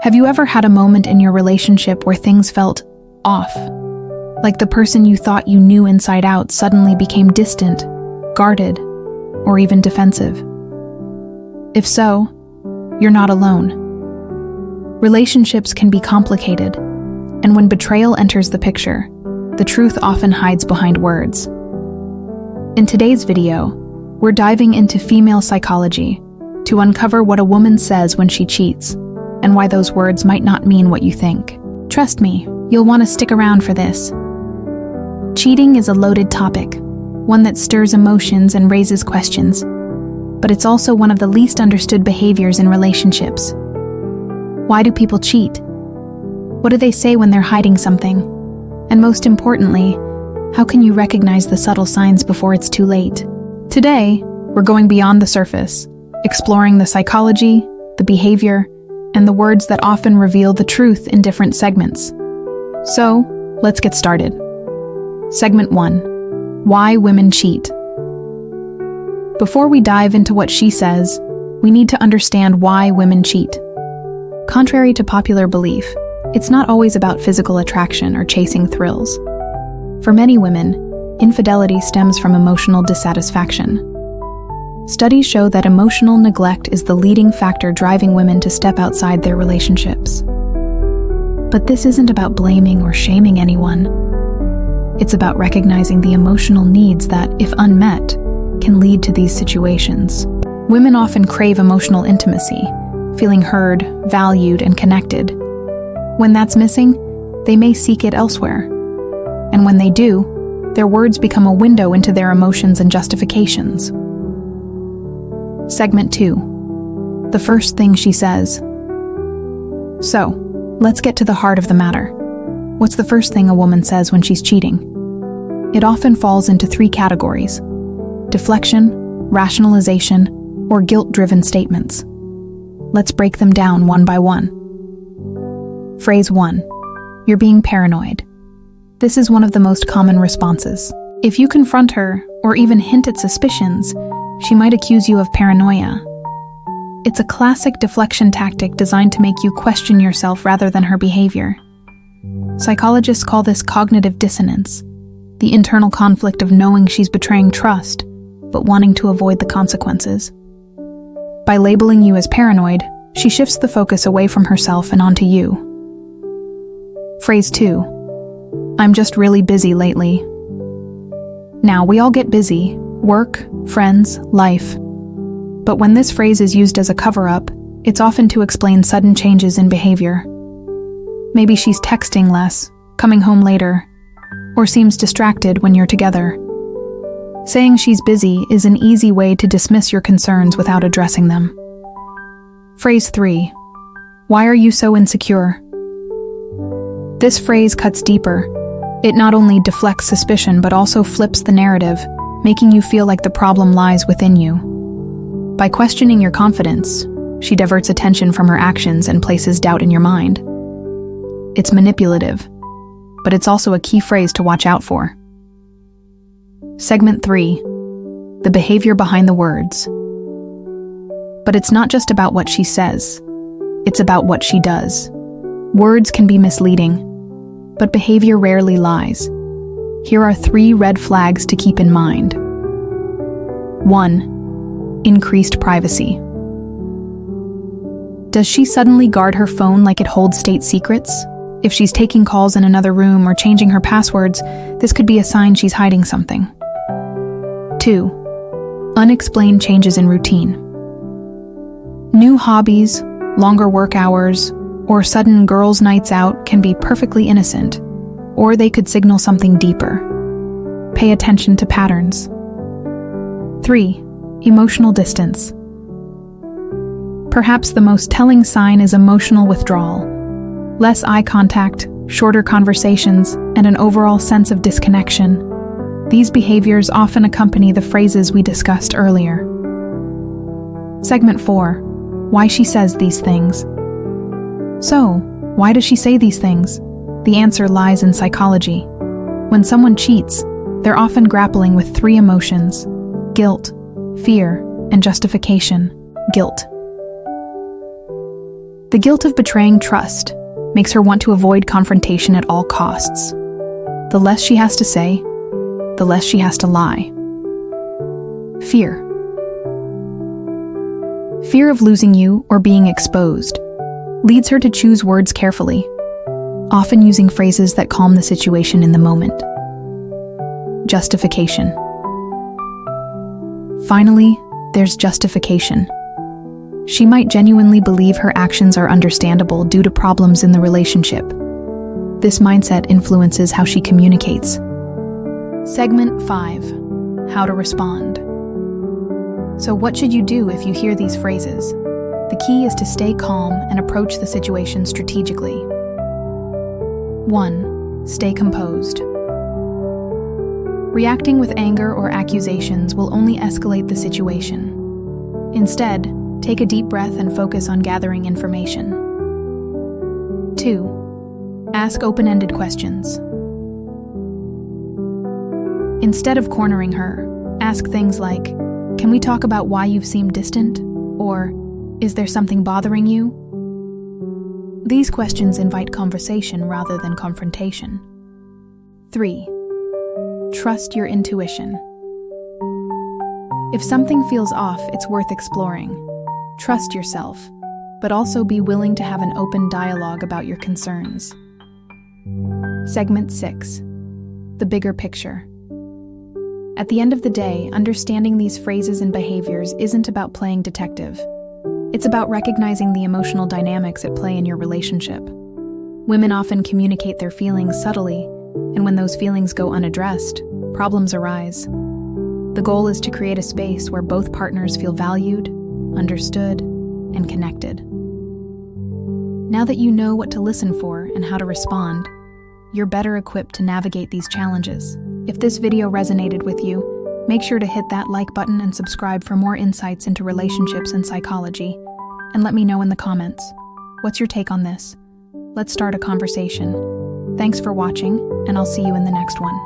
Have you ever had a moment in your relationship where things felt off? Like the person you thought you knew inside out suddenly became distant, guarded, or even defensive? If so, you're not alone. Relationships can be complicated, and when betrayal enters the picture, the truth often hides behind words. In today's video, we're diving into female psychology to uncover what a woman says when she cheats, and why those words might not mean what you think. Trust me, you'll want to stick around for this. Cheating is a loaded topic, one that stirs emotions and raises questions, but it's also one of the least understood behaviors in relationships. Why do people cheat? What do they say when they're hiding something? And most importantly, how can you recognize the subtle signs before it's too late? Today, we're going beyond the surface, exploring the psychology, the behavior, and the words that often reveal the truth in different segments. So, let's get started. Segment 1. Why women cheat. Before we dive into what she says, we need to understand why women cheat. Contrary to popular belief, it's not always about physical attraction or chasing thrills. For many women, infidelity stems from emotional dissatisfaction. Studies show that emotional neglect is the leading factor driving women to step outside their relationships. But this isn't about blaming or shaming anyone. It's about recognizing the emotional needs that, if unmet, can lead to these situations. Women often crave emotional intimacy, feeling heard, valued, and connected. When that's missing, they may seek it elsewhere. And when they do, their words become a window into their emotions and justifications. Segment 2. The first thing she says. So, let's get to the heart of the matter. What's the first thing a woman says when she's cheating? It often falls into 3 categories: deflection, rationalization, or guilt-driven statements. Let's break them down one by one. Phrase 1. You're being paranoid. This is one of the most common responses. If you confront her, or even hint at suspicions, she might accuse you of paranoia. It's a classic deflection tactic designed to make you question yourself rather than her behavior. Psychologists call this cognitive dissonance, the internal conflict of knowing she's betraying trust, but wanting to avoid the consequences. By labeling you as paranoid, she shifts the focus away from herself and onto you. Phrase 2. I'm just really busy lately. Now, we all get busy: work, friends, life. But when this phrase is used as a cover-up, it's often to explain sudden changes in behavior. Maybe she's texting less, coming home later, or seems distracted when you're together. Saying she's busy is an easy way to dismiss your concerns without addressing them. Phrase 3. Why are you so insecure? This phrase cuts deeper. It not only deflects suspicion but also flips the narrative, making you feel like the problem lies within you. By questioning your confidence, she diverts attention from her actions and places doubt in your mind. It's manipulative, but it's also a key phrase to watch out for. Segment 3. The behavior behind the words. But it's not just about what she says. It's about what she does. Words can be misleading, but behavior rarely lies. Here are 3 red flags to keep in mind. 1. Increased privacy. Does she suddenly guard her phone like it holds state secrets? If she's taking calls in another room or changing her passwords, this could be a sign she's hiding something. 2. Unexplained changes in routine. New hobbies, longer work hours, or sudden girls' nights out can be perfectly innocent, or they could signal something deeper. Pay attention to patterns. 3. Emotional distance. Perhaps the most telling sign is emotional withdrawal. Less eye contact, shorter conversations, and an overall sense of disconnection. These behaviors often accompany the phrases we discussed earlier. Segment 4. Why she says these things. So, why does she say these things? The answer lies in psychology. When someone cheats, they're often grappling with 3 emotions: guilt, fear, and justification. Guilt. The guilt of betraying trust makes her want to avoid confrontation at all costs. The less she has to say, the less she has to lie. Fear. Fear of losing you or being exposed leads her to choose words carefully, often using phrases that calm the situation in the moment. Justification. Finally, there's justification. She might genuinely believe her actions are understandable due to problems in the relationship. This mindset influences how she communicates. Segment 5. How to respond. So what should you do if you hear these phrases? The key is to stay calm and approach the situation strategically. 1. Stay composed. Reacting with anger or accusations will only escalate the situation. Instead, take a deep breath and focus on gathering information. 2. Ask open-ended questions. Instead of cornering her, ask things like, "Can we talk about why you've seemed distant?" Or, "Is there something bothering you?" These questions invite conversation rather than confrontation. 3. Trust your intuition. If something feels off, it's worth exploring. Trust yourself, but also be willing to have an open dialogue about your concerns. Segment 6. The bigger picture. At the end of the day, understanding these phrases and behaviors isn't about playing detective. It's about recognizing the emotional dynamics at play in your relationship. Women often communicate their feelings subtly, and when those feelings go unaddressed, problems arise. The goal is to create a space where both partners feel valued, understood, and connected. Now that you know what to listen for and how to respond, you're better equipped to navigate these challenges. If this video resonated with you, make sure to hit that like button and subscribe for more insights into relationships and psychology. And let me know in the comments. What's your take on this? Let's start a conversation. Thanks for watching, and I'll see you in the next one.